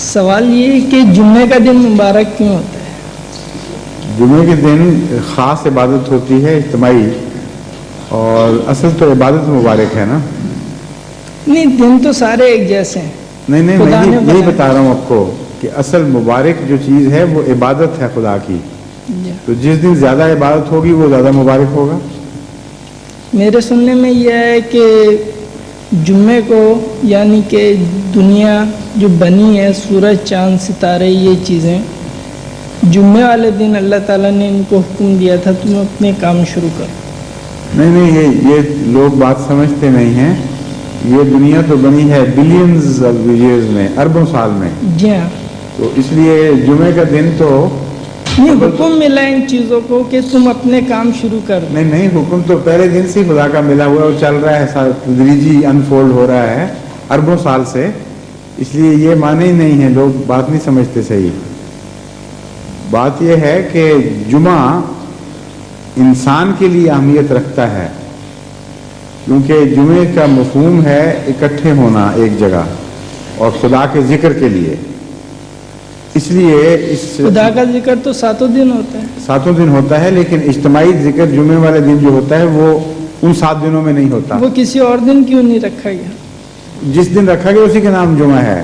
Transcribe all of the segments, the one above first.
سوال یہ ہے کہ جمعے کا دن مبارک کیوں ہوتا ہے؟ جمعے کے دن خاص عبادت ہوتی ہے اجتماعی، اور اصل تو عبادت مبارک ہے نا. نہیں، دن تو سارے ایک جیسے ہیں. نہیں میں خدا نے یہی بتا رہا ہوں آپ کو کہ اصل مبارک جو چیز ہے وہ عبادت ہے خدا کی. تو جس دن زیادہ عبادت ہوگی وہ زیادہ مبارک ہوگا. میرے سننے میں یہ ہے کہ جمعے کو، یعنی کہ دنیا جو بنی ہے، سورج چاند ستارے یہ چیزیں، جمعے والے دن اللہ تعالیٰ نے ان کو حکم دیا تھا تم اپنے کام شروع کرو. نہیں یہ لوگ بات سمجھتے نہیں ہیں. یہ دنیا تو بنی ہے بلینز آف ایئرز میں، اربوں سال میں. جی ہاں. تو اس لیے جمعے کا دن تو نہیں، حکم ملا ان چیزوں کو کہ تم اپنے کام شروع کر دو. نہیں حکم تو پہلے دن سے خدا کا ملا ہوا اور چل رہا ہے، تدریجی انفولڈ ہو رہا ہے اربوں سال سے. اس لیے یہ معنی ہی نہیں ہے، لوگ بات نہیں سمجھتے صحیح. بات یہ ہے کہ جمعہ انسان کے لیے اہمیت رکھتا ہے، کیونکہ جمعے کا مفہوم ہے اکٹھے ہونا ایک جگہ اور خدا کے ذکر کے لیے. اس لیے خدا کا ذکر تو 7 دن ہوتا ہے. 7 دن ہوتا ہے، لیکن اجتماعی ذکر جمعے والے دن جو ہوتا ہے وہ ان 7 دنوں میں نہیں ہوتا. وہ کسی اور دن کیوں نہیں رکھا گیا؟ جس دن رکھا گیا اسی کا نام جمعہ ہے.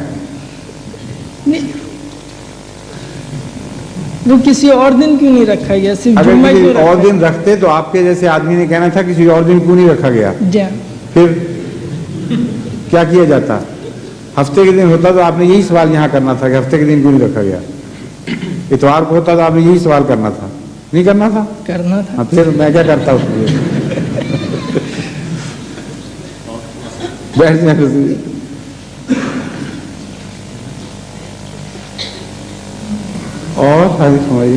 وہ کسی اور دن کیوں نہیں رکھا گیا؟ صرف اگر جمعہ کسی کیوں رکھا اور گیا؟ دن رکھتے تو آپ کے جیسے آدمی نے کہنا تھا کسی اور دن کیوں نہیں رکھا گیا. جی ہاں. پھر کیا کیا جاتا؟ ہفتے کے دن ہوتا تو آپ نے یہی سوال یہاں کرنا تھا کہ ہفتے کے دن کیوں نہیں رکھا گیا. اتوار کو ہوتا تو آپ نے یہی سوال کرنا تھا، نہیں کرنا تھا؟ کرنا تھا. پھر میں کیا کرتا اس لیے بیٹھ جائیں. اور حاضر ہماری